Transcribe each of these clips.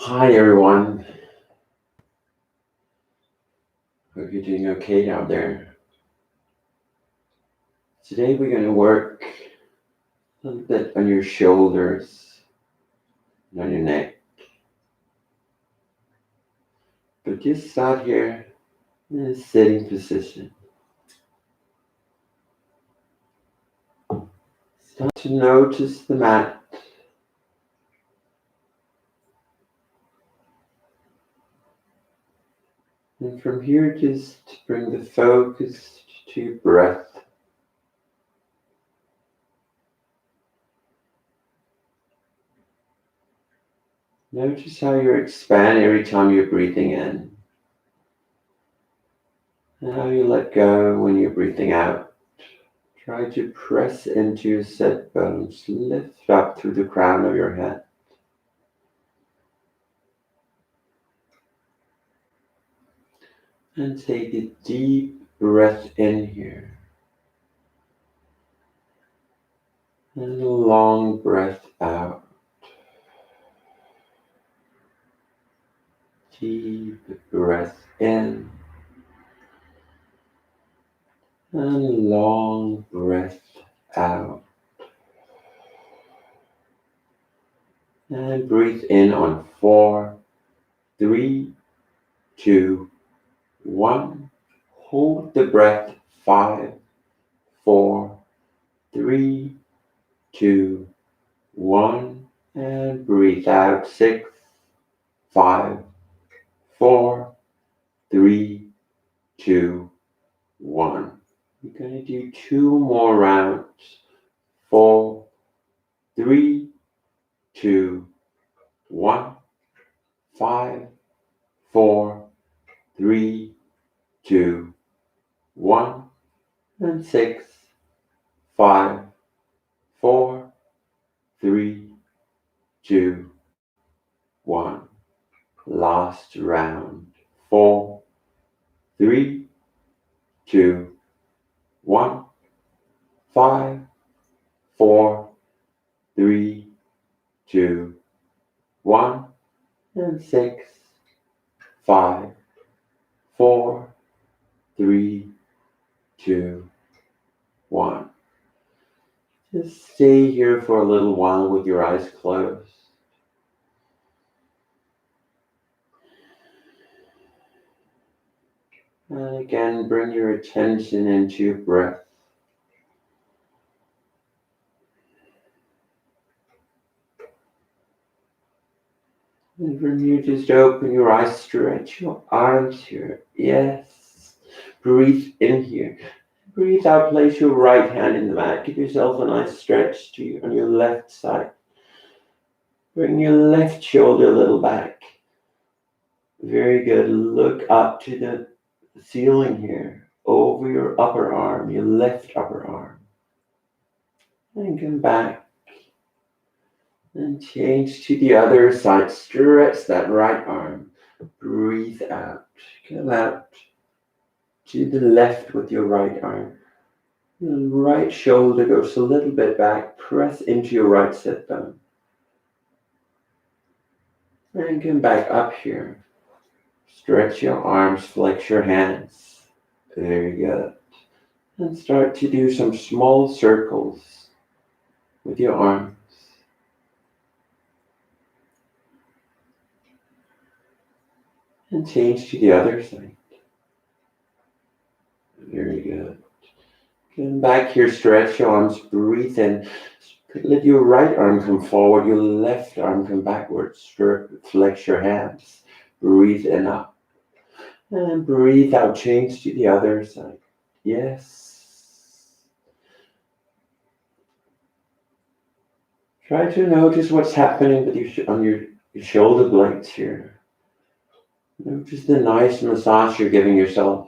Hi everyone. Hope you're doing okay down there. Today we're going to work a little bit on your shoulders and on your neck. But just start here in a sitting position. Start to notice the mat. And from here just bring the focus to your breath. Notice how you expand every time you're breathing in. And how you let go when you're breathing out. Try to press into your sit bones. Lift up through the crown of your head. And take a deep breath in here. And a long breath out. Deep breath in. And long breath out. And breathe in on 4, 3, 2, 1. Hold the breath. 5, 4, 3, 2, 1. And breathe out. 6, 5, 4, 3, 2, 1. We're going to do 2 more rounds. 4, 3, 2, 1. 5, 4, 3, 2, 1. And 6, 5, 4, 3, 2, 1. Last round. 4, 3, 2, 1. 5, 4, 3, 2, 1. And 6, 5, 4, 3, 2, 1. Just stay here for a little while with your eyes closed. And again, bring your attention into your breath. And from here, just open your eyes, stretch your arms here. Yes. Breathe in here. Breathe out, place your right hand in the mat. Give yourself a nice stretch on your left side. Bring your left shoulder a little back. Very good. Look up to the ceiling here. Over your upper arm, your left upper arm. And come back. And change to the other side. Stretch that right arm. Breathe out. Come out to the left with your right arm. The right shoulder goes a little bit back. Press into your right sit bone. And come back up here. Stretch your arms, flex your hands. Very good. And start to do some small circles with your arms. And change to the other side. Very good. Come back here, stretch your arms, breathe in. Let your right arm come forward, your left arm come backwards. Flex your hands. Breathe in up. And breathe out, change to the other side. Yes. Try to notice what's happening with on your shoulder blades here. Notice the nice massage you're giving yourself.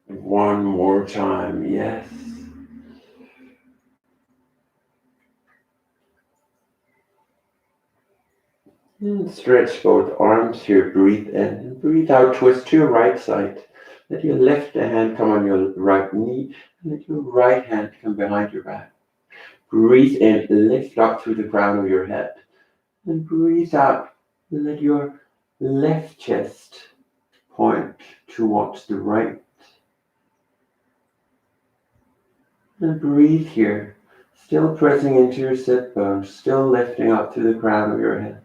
One more time, yes. And stretch both arms here, breathe in and breathe out, twist to your right side. Let your left hand come on your right knee and let your right hand come behind your back. Breathe in, lift up through the crown of your head. And breathe out. Let your left chest point towards the right. And breathe here, still pressing into your sit bones, still lifting up to the crown of your head.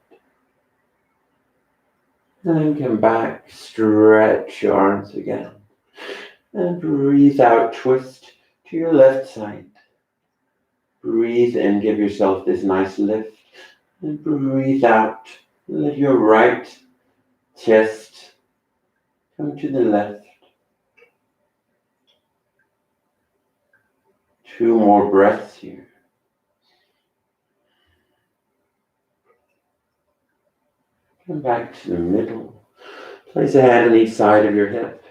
And come back, stretch your arms again. And breathe out, twist to your left side. Breathe in, give yourself this nice lift. And breathe out, let your right chest come to the left. 2 more breaths here. Come back to the middle. Place a hand on each side of your hip.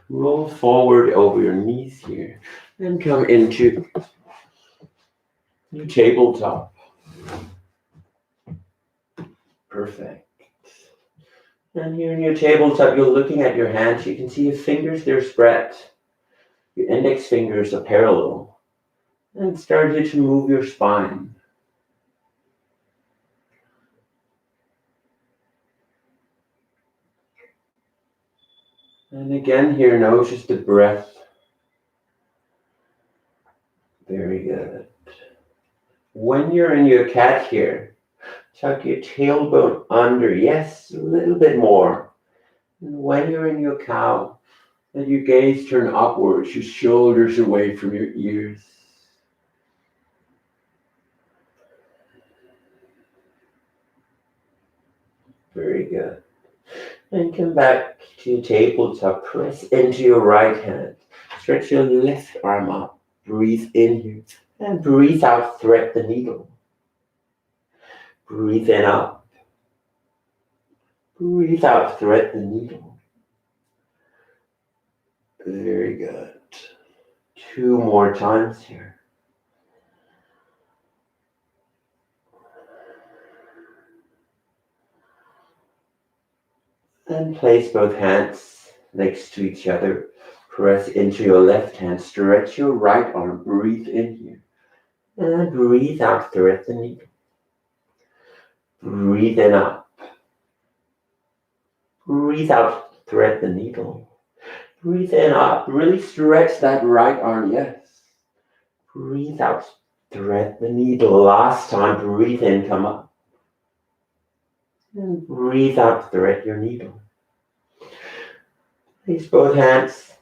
Roll forward over your knees here. And come into your tabletop. Perfect. And here in your tabletop, you're looking at your hands. You can see your fingers, they're spread. Your index fingers are parallel. And start here to move your spine. And again here, notice the breath. Very good. When you're in your cat here, tuck your tailbone under. Yes, a little bit more. And when you're in your cow, let your gaze turn upwards, your shoulders away from your ears. Very good. And come back to your tabletop. Press into your right hand. Stretch your left arm up. Breathe in here. And breathe out, thread the needle. Breathe in up. Breathe out, thread the needle. Very good. 2 more times here. And place both hands next to each other. Press into your left hand. Stretch your right arm. Breathe in here. And breathe out, thread the needle. Breathe in up. Breathe out, thread the needle. Breathe in up. Really stretch that right arm, yes. Breathe out, thread the needle. Last time, breathe in, come up. And breathe out, thread your needle. Place both hands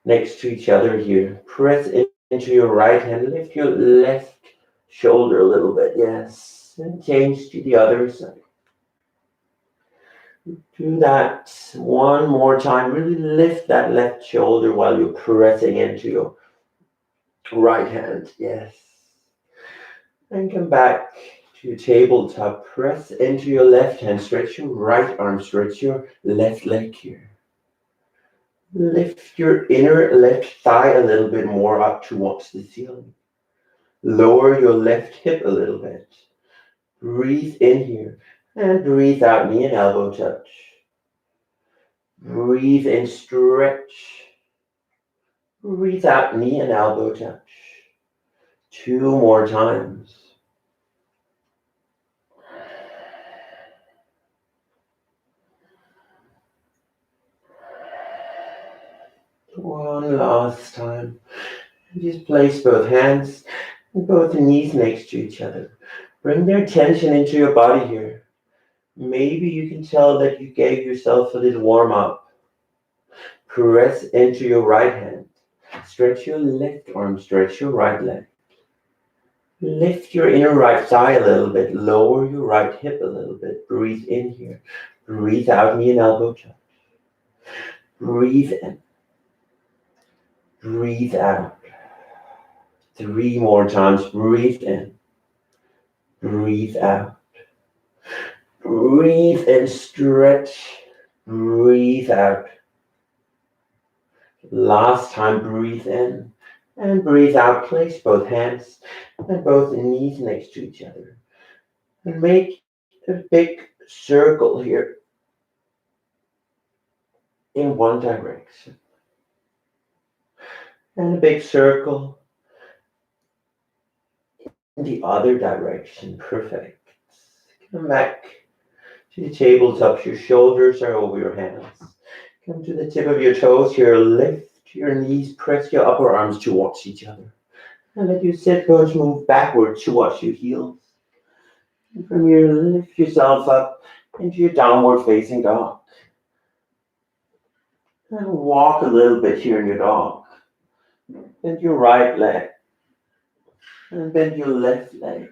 next to each other here. Press into your right hand. Lift your left shoulder a little bit, yes. And change to the other side. Do that 1 more time. Really lift that left shoulder while you're pressing into your right hand, yes. And come back to your tabletop. Press into your left hand. Stretch your right arm. Stretch your left leg here. Lift your inner left thigh a little bit more up towards the ceiling. Lower your left hip a little bit. Breathe in here and breathe out, knee and elbow touch. Breathe in, stretch. Breathe out, knee and elbow touch. 2 more times. One last time. Just place both hands and both knees next to each other. Bring their tension into your body here. Maybe you can tell that you gave yourself a little warm up. Press into your right hand. Stretch your left arm, stretch your right leg. Lift your inner right thigh a little bit. Lower your right hip a little bit. Breathe in here. Breathe out, knee and elbow touch. Breathe in. Breathe out. 3 more times. Breathe in. Breathe out. Breathe in, stretch. Breathe out. Last time, breathe in. And breathe out. Place both hands and both knees next to each other. And make a big circle here in one direction. And a big circle in the other direction. Perfect. Come back to your tabletops. Your shoulders are over your hands. Come to the tip of your toes here. Lift your knees. Press your upper arms towards each other. And let your sit bones move backwards towards your heels. And from here, lift yourself up into your downward facing dog. And walk a little bit here in your dog. Bend your right leg. And bend your left leg.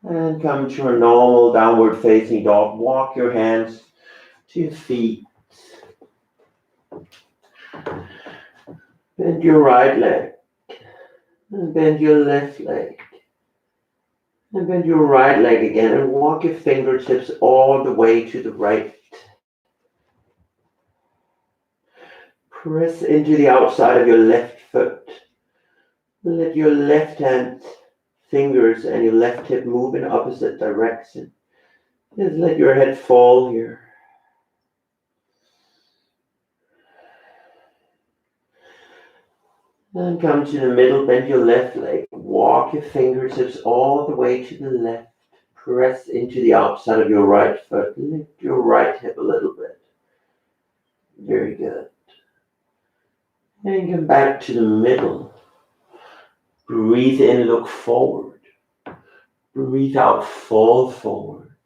And come to a normal downward facing dog. Walk your hands to your feet. Bend your right leg. And bend your left leg. And bend your right leg again. And walk your fingertips all the way to the right. Press into the outside of your left foot. Let your left hand fingers and your left hip move in opposite direction. Just let your head fall here. And come to the middle, bend your left leg. Walk your fingertips all the way to the left. Press into the outside of your right foot. Lift your right hip a little bit. Very good. And come back to the middle. Breathe in, look forward. Breathe out, fall forward.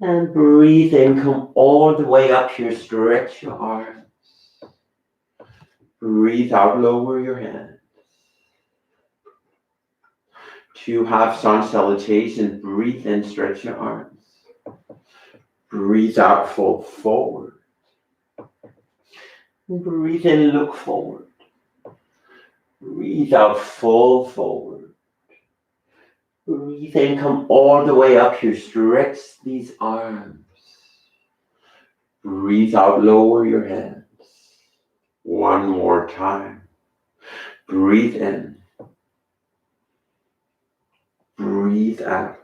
And breathe in, come all the way up here, stretch your arms. Breathe out, lower your hands. 2 half sun salutations. Breathe in, stretch your arms. Breathe out, fold forward. Breathe in, look forward. Breathe out, fold forward. Breathe in, come all the way up here. Stretch these arms. Breathe out, lower your hands. One more time. Breathe in. Breathe out.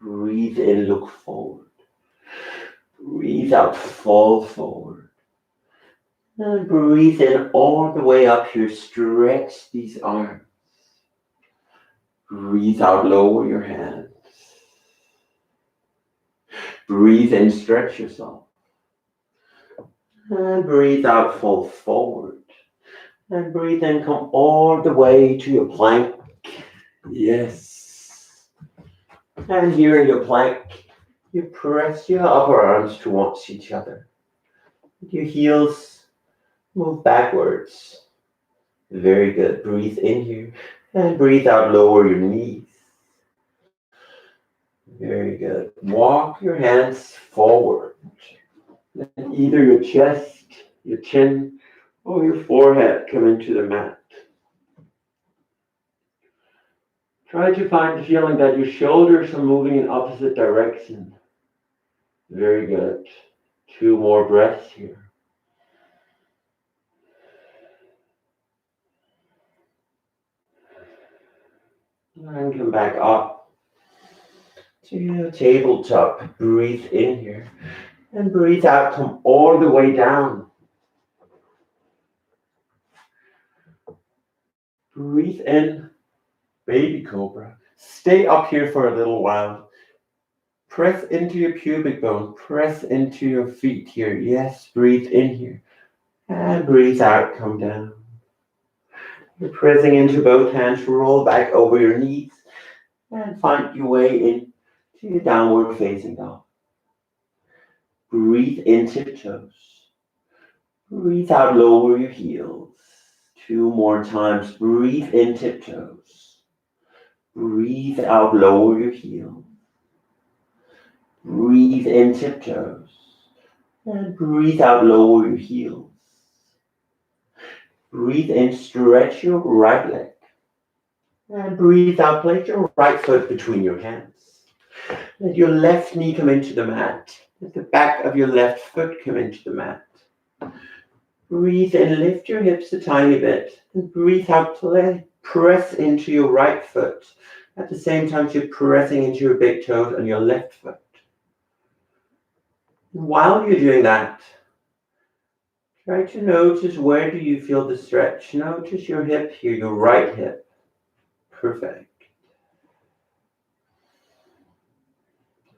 Breathe in, look forward. Breathe out, fall forward. And breathe in all the way up here. Stretch these arms. Breathe out, lower your hands. Breathe in, stretch yourself. And breathe out, fall forward. And breathe in, come all the way to your plank. Yes. And here in your plank, you press your upper arms towards each other. Your heels move backwards. Very good. Breathe in here. And breathe out, lower your knees. Very good. Walk your hands forward. Let either your chest, your chin, or your forehead come into the mat. Try to find the feeling that your shoulders are moving in opposite direction. Very good. 2 more breaths here. And come back up to your tabletop. Breathe in here. And breathe out. Come all the way down. Breathe in. Baby cobra. Stay up here for a little while. Press into your pubic bone. Press into your feet here. Yes, breathe in here. And breathe out. Come down. You're pressing into both hands. Roll back over your knees. And find your way into your downward facing dog. Breathe in, tiptoes. Breathe out, lower your heels. 2 more times. Breathe in, tiptoes. Breathe out, lower your heels. Breathe in, tiptoes. And breathe out, lower your heels. Breathe in, stretch your right leg. And breathe out, place your right foot between your hands. Let your left knee come into the mat. Let the back of your left foot come into the mat. Breathe in, lift your hips a tiny bit. And breathe out, press into your right foot. At the same time, you're pressing into your big toes on your left foot. While you're doing that, Try to notice where do you feel the stretch. Notice your hip here, your right hip. Perfect.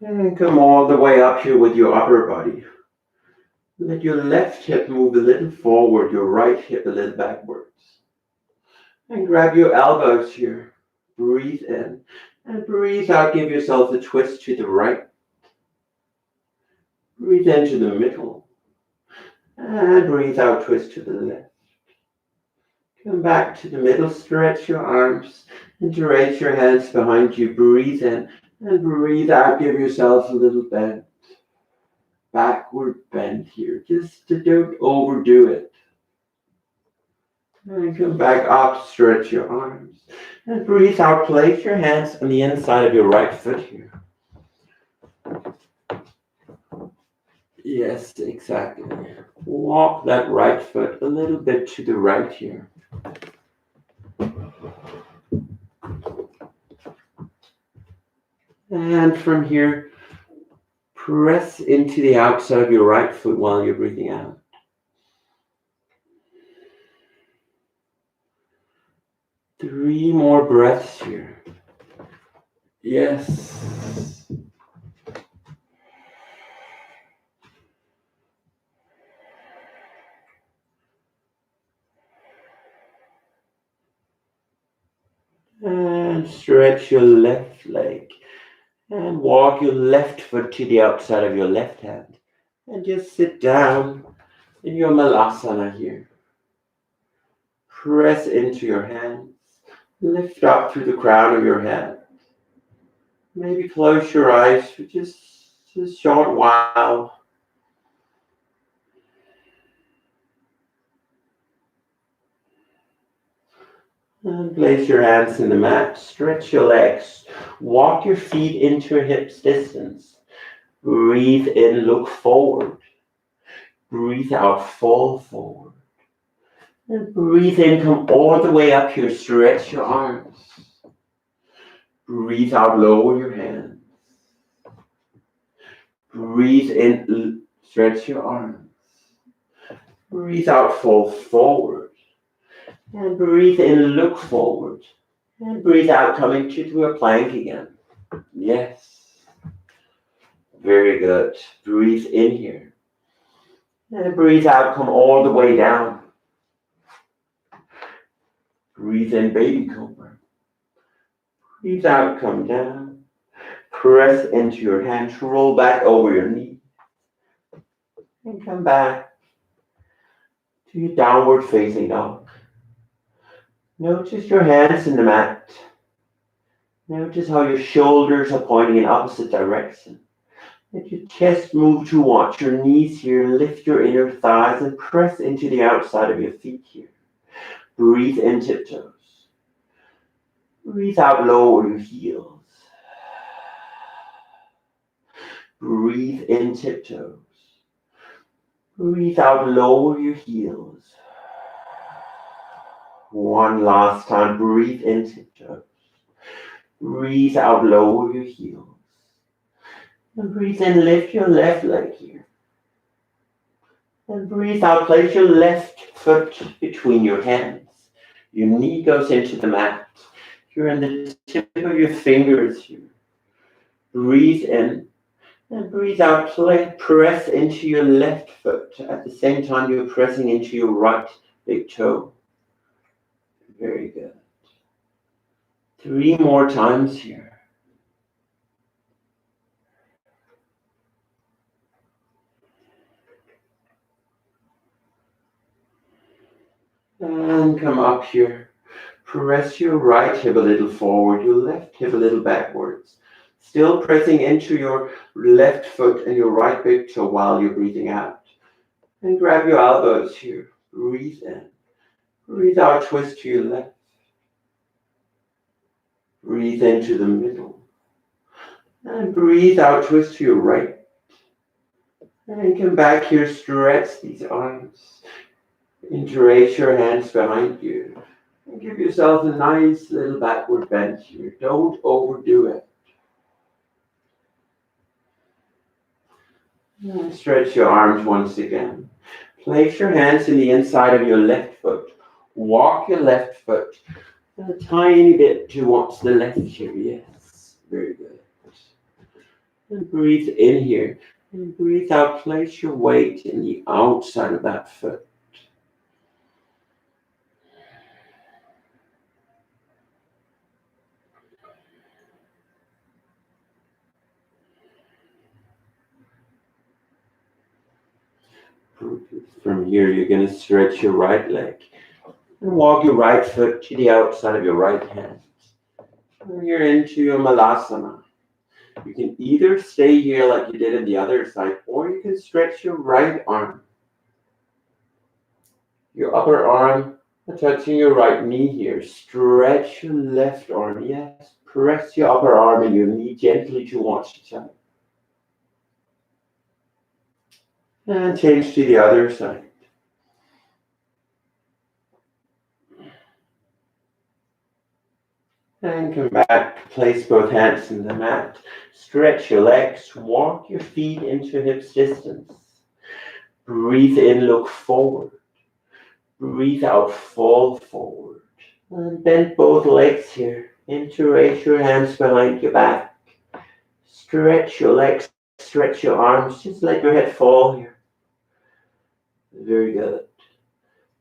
And come all the way up here with your upper body. Let your left hip move a little forward, your right hip a little backwards. And grab your elbows here. Breathe in and breathe out. Give yourself a twist to the right. Breathe into the middle. And breathe out, twist to the left. Come back to the middle, stretch your arms, interlace your hands behind you. Breathe in and breathe out. Give yourself a little bend. Backward bend here. Just don't overdo it. And come back up, stretch your arms. And breathe out. Place your hands on the inside of your right foot here. Yes, exactly. Walk that right foot a little bit to the right here. And from here, press into the outside of your right foot while you're breathing out. Three more breaths here. Yes. And stretch your left leg. And walk your left foot to the outside of your left hand. And just sit down in your Malasana here. Press into your hands. Lift up through the crown of your head. Maybe close your eyes for just a short while. And place your hands in the mat. Stretch your legs. Walk your feet into your hips distance. Breathe in, look forward. Breathe out, fall forward. And breathe in, come all the way up here. Stretch your arms. Breathe out, lower your hands. Breathe in, stretch your arms. Breathe out, fall forward. And breathe in, look forward. And breathe out, coming to a plank again. Yes. Very good. Breathe in here. And breathe out, come all the way down. Breathe in, baby cobra. Breathe out, come down. Press into your hands, roll back over your knee. And come back to your downward facing dog. Notice your hands in the mat. Notice how your shoulders are pointing in opposite direction. Let your chest move towards your knees here. Lift your inner thighs and press into the outside of your feet here. Breathe in, tiptoes. Breathe out, lower your heels. Breathe in, tiptoes. Breathe out, lower your heels. One last time, breathe in, tiptoes. Breathe out, lower your heels. And breathe in, lift your left leg here. And breathe out, place your left foot between your hands. Your knee goes into the mat. You're in the tip of your fingers here. Breathe in and breathe out. Press into your left foot. At the same time, you're pressing into your right big toe. Very good. 3 more times here. And come up here. Press your right hip a little forward, your left hip a little backwards. Still pressing into your left foot and your right big toe while you're breathing out. And grab your elbows here. Breathe in. Breathe out, twist to your left. Breathe into the middle. And breathe out, twist to your right. And come back here, stretch these arms. Interlace your hands behind you. And give yourself a nice little backward bend here. Don't overdo it. And stretch your arms once again. Place your hands in the inside of your left foot. Walk your left foot a tiny bit towards the left here. Yes, very good. And breathe in here. And breathe out. Place your weight in the outside of that foot. From here, you're going to stretch your right leg and walk your right foot to the outside of your right hand. And you're into your Malasana. You can either stay here like you did on the other side, or you can stretch your right arm. Your upper arm touching your right knee here. Stretch your left arm. Yes, press your upper arm and your knee gently towards each other. And change to the other side. And come back, place both hands in the mat. Stretch your legs, walk your feet into hips distance. Breathe in, look forward. Breathe out, fall forward. And bend both legs here. Interlace your hands behind your back. Stretch your legs, stretch your arms. Just let your head fall here. Very good.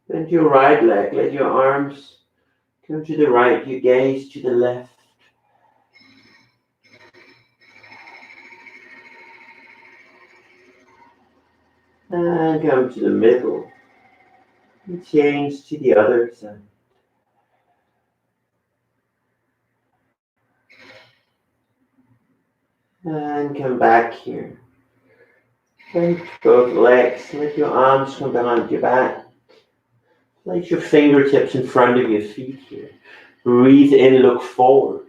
Bend your right leg, let your arms come to the right, your gaze to the left. And come to the middle. And change to the other side. And come back here. Bend both legs, let your arms come behind your back. Place your fingertips in front of your feet here. Breathe in, look forward.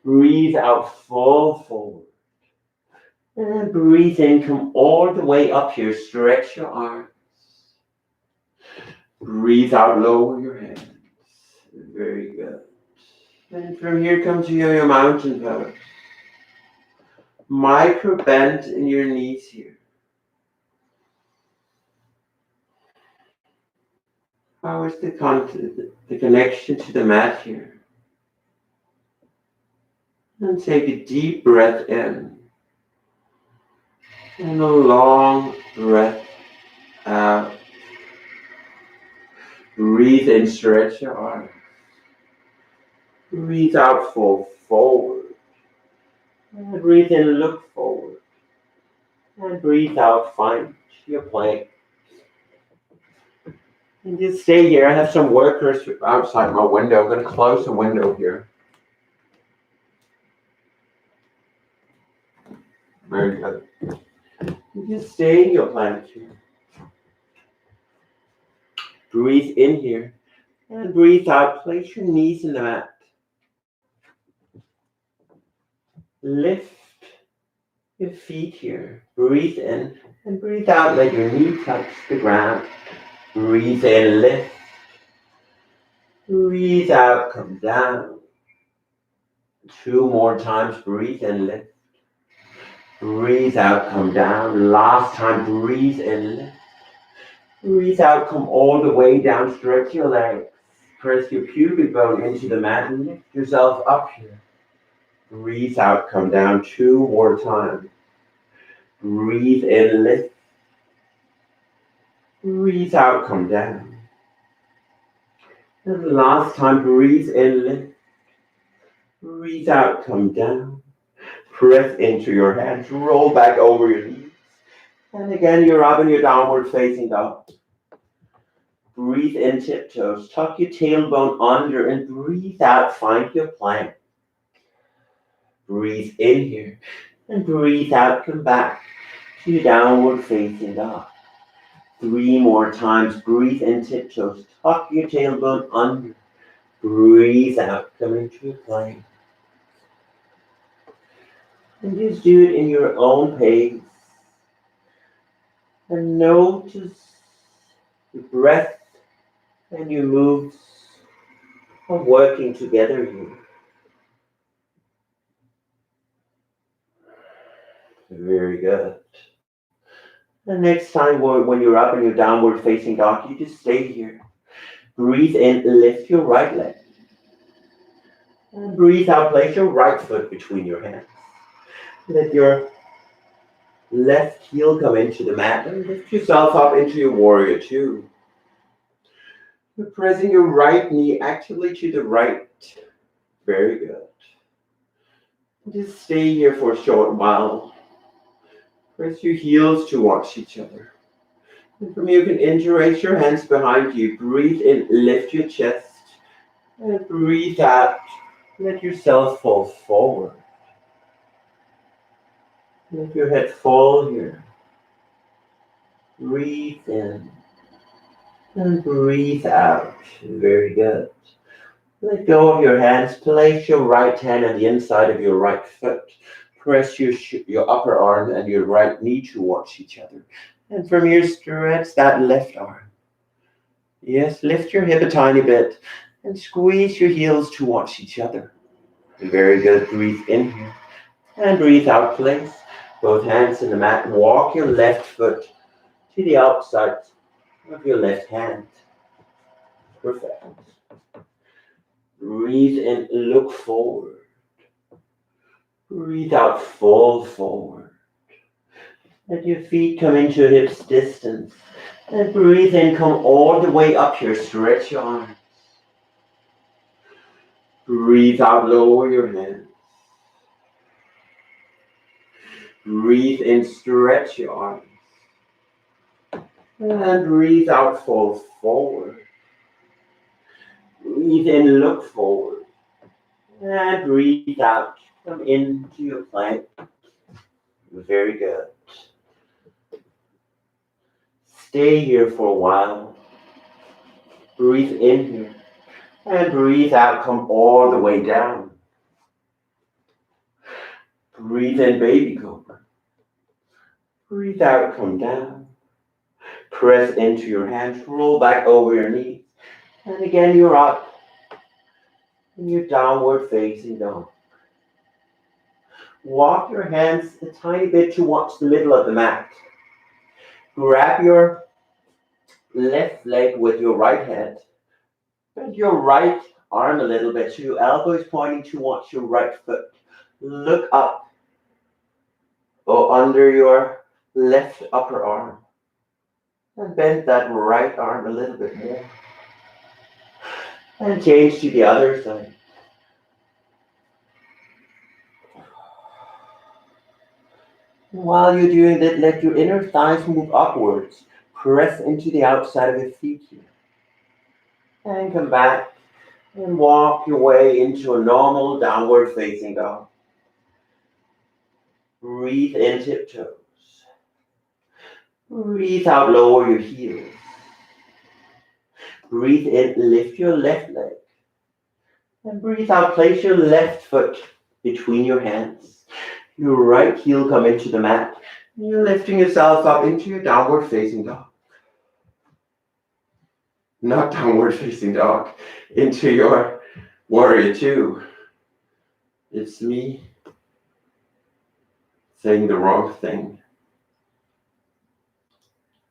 Breathe out, fall forward. And breathe in, come all the way up here. Stretch your arms. Breathe out, lower your hands. Very good. And from here come to your mountain pose. Micro bend in your knees here. How is the connection to the mat here? And take a deep breath in. And a long breath out. Breathe in, stretch your arms. Breathe out, fall forward. And breathe in, look forward. And breathe out, find your plank. And just stay here. I have some workers outside my window. I'm going to close the window here. Very good. You just stay in your plank here. Breathe in here. And breathe out. Place your knees in the mat. Lift your feet here. Breathe in and breathe out. Let your knee touch the ground. Breathe in, lift. Breathe out, come down. 2 more times. Breathe in, lift. Breathe out, come down. Last time. Breathe in, lift. Breathe out, come all the way down. Stretch your legs. Press your pubic bone into the mat and lift yourself up here. Breathe out, come down 2 more times. Breathe in, lift. Breathe out, come down. And last time, breathe in, lift. Breathe out, come down. Press into your hands, roll back over your knees. And again, you're up in your downward facing dog. Breathe in, tiptoes. Tuck your tailbone under and breathe out, find your plank. Breathe in here and breathe out, come back to your downward facing dog. 3 more times. Breathe in, tiptoes. Tuck your tailbone under. Breathe out, come into your plank. And just do it in your own pace. And notice your breath and your moves are working together here. Very good. The next time when you're up in your downward facing dog, you just stay here. Breathe in, lift your right leg. And breathe out, place your right foot between your hands. Let your left heel come into the mat and lift yourself up into your warrior two. You're pressing your right knee actively to the right. Very good. Just stay here for a short while. Press your heels towards each other. And from you can interlace your hands behind you. Breathe in, lift your chest. And breathe out. Let yourself fall forward. Let your head fall here. Breathe in. And breathe out. Very good. Let go of your hands. Place your right hand on the inside of your right foot. Press your upper arm and your right knee towards each other. And from here, stretch that left arm. Yes, lift your hip a tiny bit and squeeze your heels towards each other. Very good. Breathe in here. And breathe out. Place both hands in the mat. Walk your left foot to the outside of your left hand. Perfect. Breathe in, look forward. Breathe out, fall forward. Let your feet come into hips distance. And breathe in, come all the way up here. Stretch your arms. Breathe out, lower your hands. Breathe in, stretch your arms. And breathe out, fall forward. Breathe in, look forward. And breathe out, come into your plank. Very good. Stay here for a while. Breathe in here. And breathe out, come all the way down. Breathe in, baby cobra. Breathe out, come down. Press into your hands, roll back over your knees. And again, you're up in your downward facing dog. Walk your hands a tiny bit towards the middle of the mat. Grab your left leg with your right hand. Bend your right arm a little bit so your elbow is pointing towards your right foot. Look up or under your left upper arm. And bend that right arm a little bit more. And change to the other side. While you're doing that, let your inner thighs move upwards. Press into the outside of your feet here. And come back and walk your way into a normal downward facing dog. Breathe in, tiptoes. Breathe out, lower your heels. Breathe in, lift your left leg. And breathe out, place your left foot between your hands. Your right heel come into the mat. You're lifting yourself up into your downward facing dog. Not downward facing dog. Into your warrior two. It's me saying the wrong thing.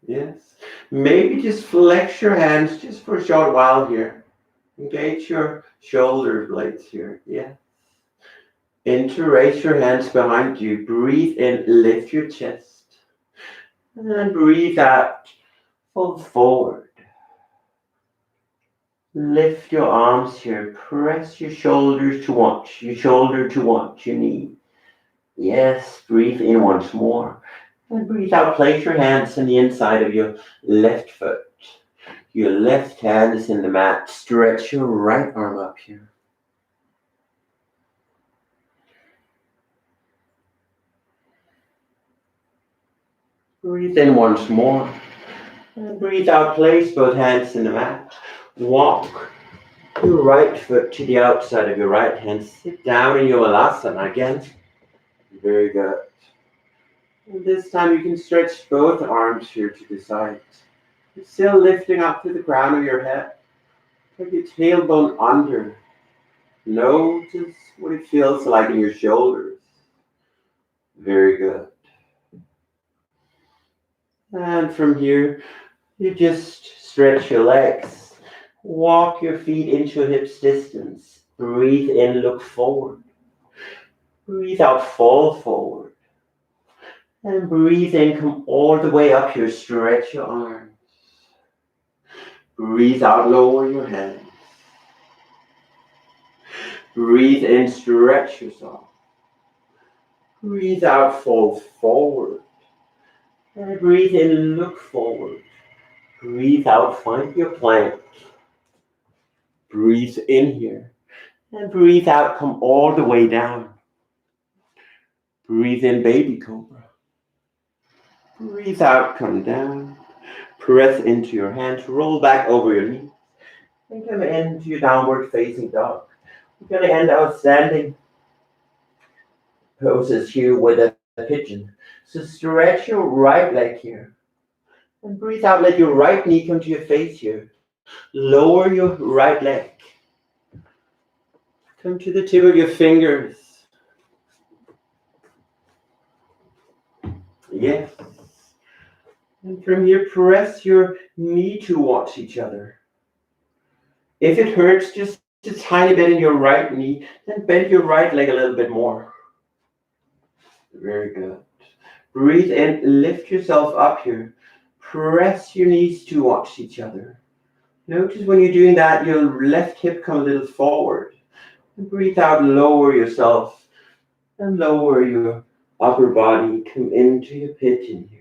Yes. Maybe just flex your hands just for a short while here. Engage your shoulder blades here. Yeah. Interlace your hands behind you. Breathe in, lift your chest. And breathe out, fold forward. Lift your arms here. Press your shoulders towards your knee. Yes, breathe in once more. And breathe out, place your hands on the inside of your left foot. Your left hand is in the mat. Stretch your right arm up here. Breathe in once more. And breathe out, place both hands in the mat. Walk your right foot to the outside of your right hand. Sit down in your Alasana again. Very good. And this time you can stretch both arms here to the side. You're still lifting up to the crown of your head. Take your tailbone under. Notice what it feels like in your shoulders. Very good. And from here, you just stretch your legs. Walk your feet into hips distance. Breathe in, look forward. Breathe out, fall forward. And breathe in, come all the way up here. Stretch your arms. Breathe out, lower your hands. Breathe in, stretch yourself. Breathe out, fall forward. And breathe in, look forward. Breathe out, find your plank. Breathe in here. And breathe out, come all the way down. Breathe in, baby cobra. Breathe out, come down. Press into your hands, roll back over your knees. And come into your downward facing dog. We're going to end our standing poses here with a pigeon. So stretch your right leg here. And breathe out, let your right knee come to your face here. Lower your right leg. Come to the tip of your fingers. Yes. And from here, press your knee towards each other. If it hurts just a tiny bit in your right knee, then bend your right leg a little bit more. Very good. Breathe in, lift yourself up here. Press your knees towards each other. Notice when you're doing that, your left hip come a little forward. And breathe out, lower yourself. And lower your upper body. Come into your pigeon here.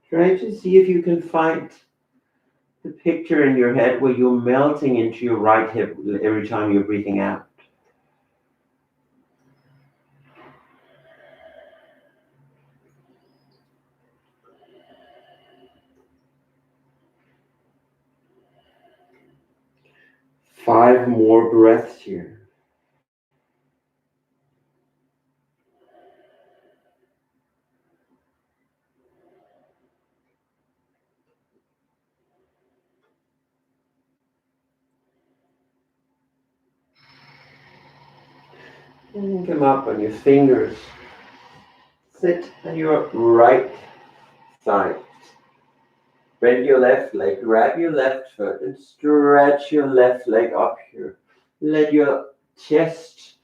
Try to see if you can find the picture in your head where you're melting into your right hip every time you're breathing out. Five more breaths here. And come up on your fingers. Sit on your right side. Bend your left leg, grab your left foot and stretch your left leg up here. Let your chest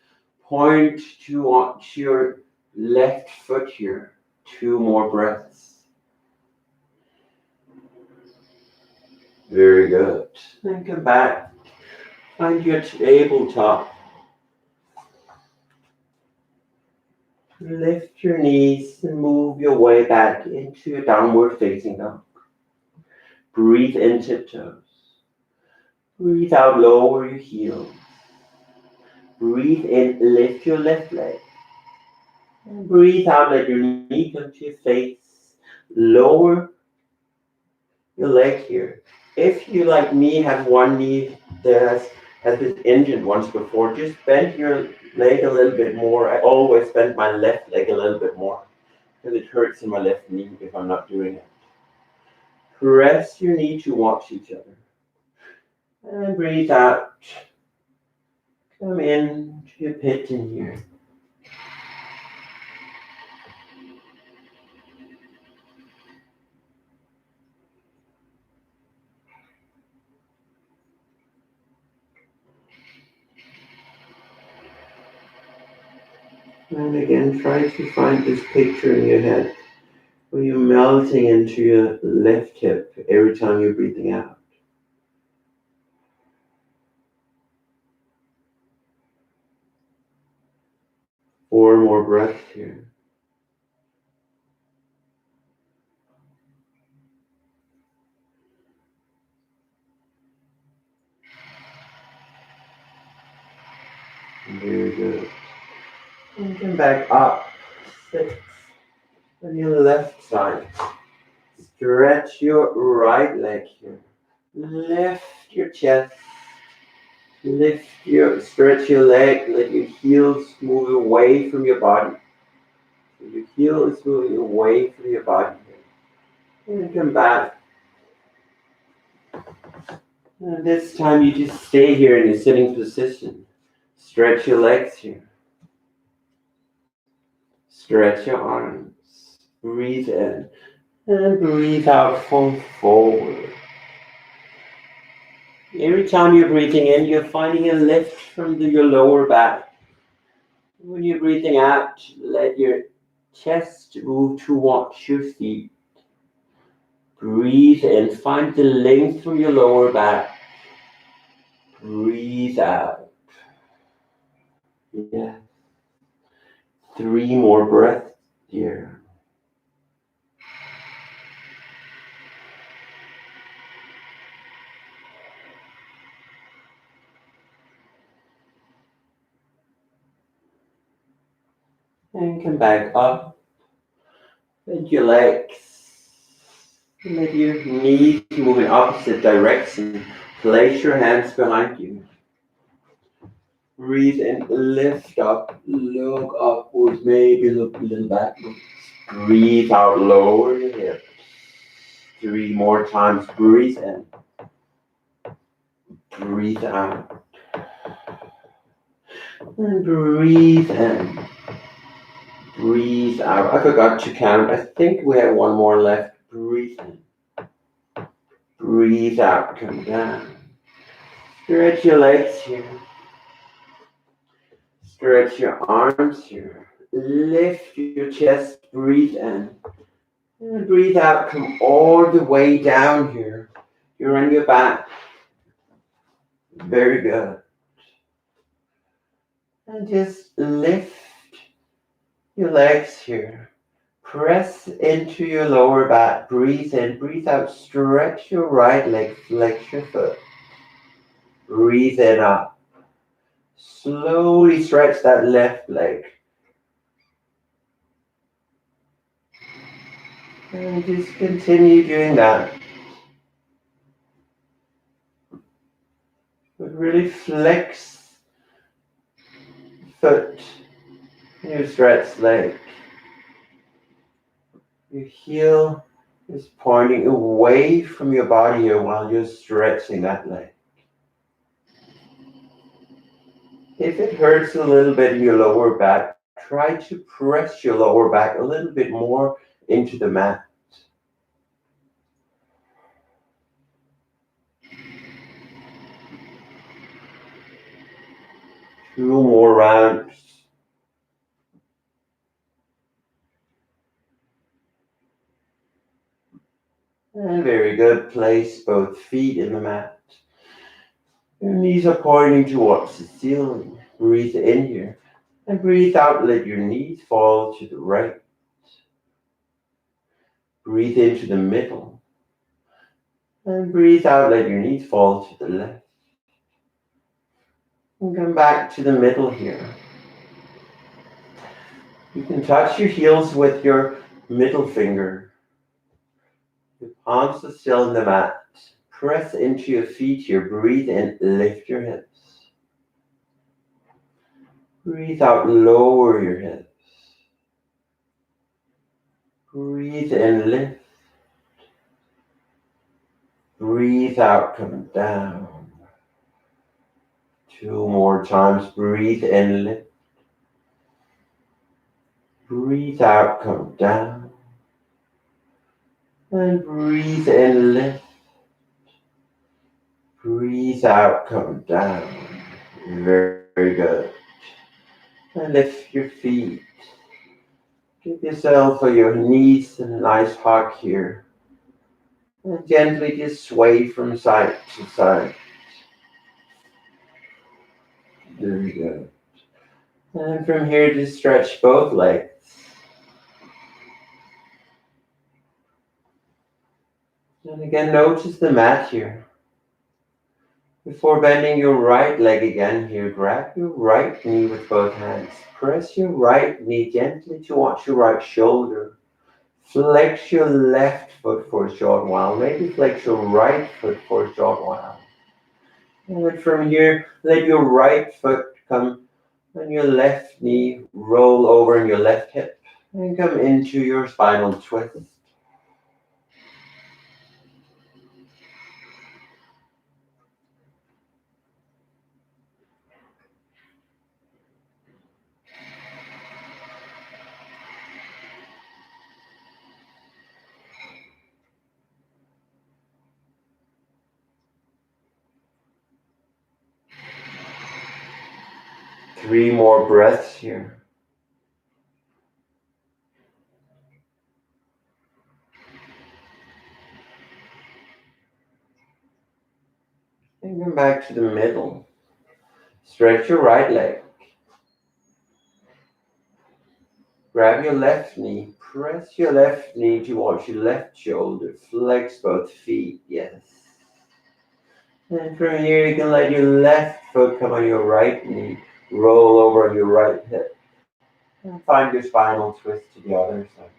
point towards your left foot here. 2 more breaths. Very good. Then come back. Find your tabletop. Lift your knees and move your way back into your downward facing dog. Breathe in tiptoes. Breathe out, lower your heels. Breathe in, lift your left leg. And breathe out, let your knee come to your face. Lower your leg here. If you, like me, have one knee that has been injured once before, just bend your leg a little bit more. I always bend my left leg a little bit more because it hurts in my left knee if I'm not doing it. Press your knee towards each other. And breathe out. Come in to your pigeon here. And again, try to find this picture in your head where you're melting into your left hip every time you're breathing out. 4 more breaths here. Very good. And come back up. 6 on your left side. Stretch your right leg here. Lift your chest. Stretch your leg. Let your heels move away from your body. So your heel is moving away from your body here. And come back. And this time you just stay here in your sitting position. Stretch your legs here. Stretch your arms. Breathe in and breathe out, fold forward. Every time you're breathing in, you're finding a lift from your lower back. When you're breathing out, let your chest move towards your feet. Breathe in, find the length from your lower back. Breathe out. Yeah. 3 more breaths here. And come back up. Let your legs, let your knees move in opposite direction. Place your hands behind you. Breathe in, lift up, look upwards, maybe look a little backwards. Breathe out, lower your hips. 3 more times, breathe in. Breathe out. And breathe in. Breathe out. I forgot to count. I think we have 1 more left. Breathe in. Breathe out. Come down. Stretch your legs here. Stretch your arms here. Lift your chest. Breathe in. And breathe out. Come all the way down here. You're on your back. Very good. And just lift your legs here. Press into your lower back. Breathe in, breathe out. Stretch your right leg, flex your foot. Breathe it up. Slowly stretch that left leg. And just continue doing that. But really flex foot. Your stretch leg. Your heel is pointing away from your body here while you're stretching that leg. If it hurts a little bit in your lower back, try to press your lower back a little bit more into the mat. 2 more rounds. And very good. Place both feet in the mat. Your knees are pointing towards the ceiling. Breathe in here. And breathe out. Let your knees fall to the right. Breathe into the middle. And breathe out. Let your knees fall to the left. And come back to the middle here. You can touch your heels with your middle finger. Your palms are still in the mat. Press into your feet here. Breathe in, lift your hips. Breathe out, lower your hips. Breathe in, lift. Breathe out, come down. 2 more times. Breathe in, lift. Breathe out, come down. And breathe in, lift. Breathe out, come down. Very, very good. And lift your feet. Give yourself or your knees a nice hug here. And gently just sway from side to side. Very good. And from here, just stretch both legs. And again, notice the mat here. Before bending your right leg again here, grab your right knee with both hands. Press your right knee gently towards your right shoulder. Flex your left foot for a short while. Maybe flex your right foot for a short while. And from here, let your right foot come and your left knee roll over in your left hip and come into your spinal twist. 3 more breaths here. And come back to the middle. Stretch your right leg. Grab your left knee. Press your left knee towards your left shoulder. Flex both feet. Yes. And from here, you can let your left foot come on your right knee. Roll over on your right hip. And find your spinal twist to the other side.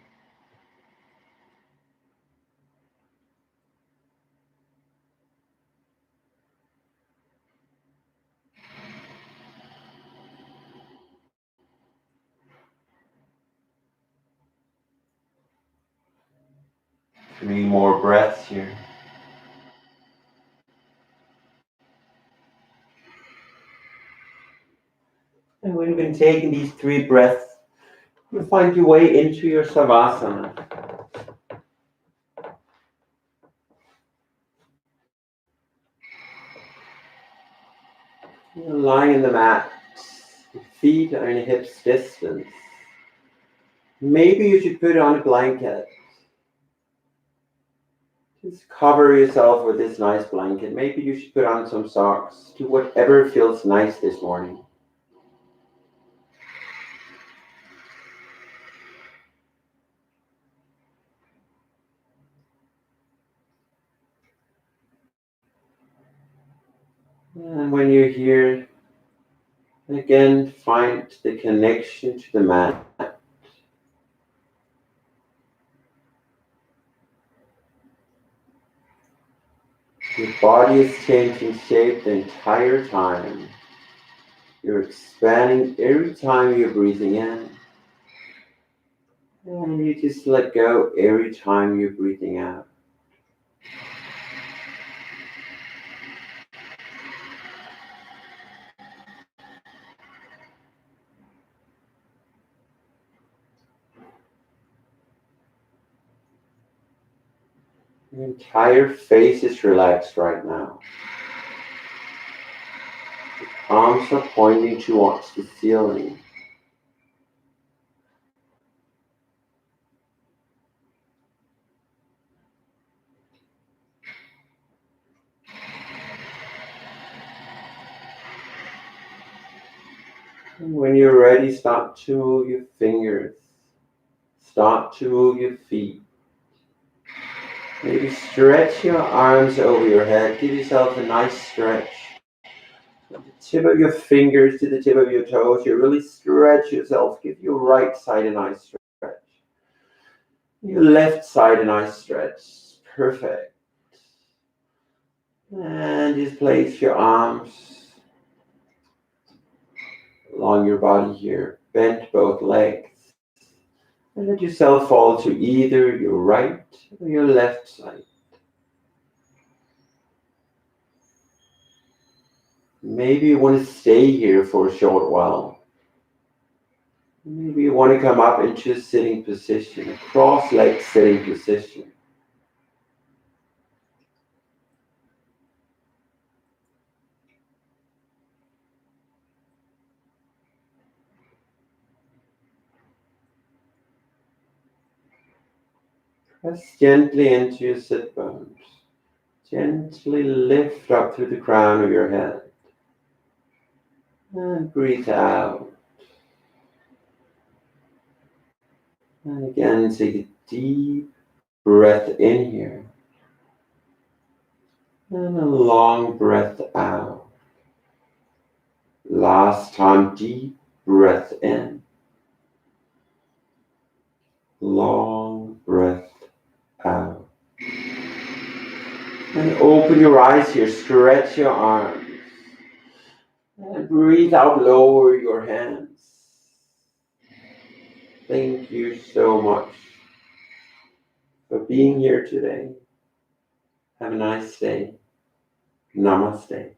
Three more breaths here. And when you've been taking these 3 breaths, you'll find your way into your Savasana. You're lying in the mat, feet are in hips distance. Maybe you should put on a blanket. Just cover yourself with this nice blanket. Maybe you should put on some socks. Do whatever feels nice this morning. And when you're here, again, find the connection to the mat. Your body is changing shape the entire time. You're expanding every time you're breathing in. And you just let go every time you're breathing out. Your entire face is relaxed right now. The palms are pointing towards the ceiling. And when you're ready, start to move your fingers. Start to move your feet. Maybe stretch your arms over your head. Give yourself a nice stretch. From the tip of your fingers to the tip of your toes, you really stretch yourself. Give your right side a nice stretch. Your left side a nice stretch. Perfect. And just place your arms along your body here. Bend both legs. And let yourself fall to either your right or your left side. Maybe you want to stay here for a short while. Maybe you want to come up into a sitting position, a cross-legged sitting position. Press gently into your sit bones. Gently lift up through the crown of your head. And breathe out. And again, take a deep breath in here. And a long breath out. Last time, deep breath in. Long breath out. And open your eyes here, stretch your arms. And breathe out, lower your hands. Thank you so much for being here today. Have a nice day. Namaste.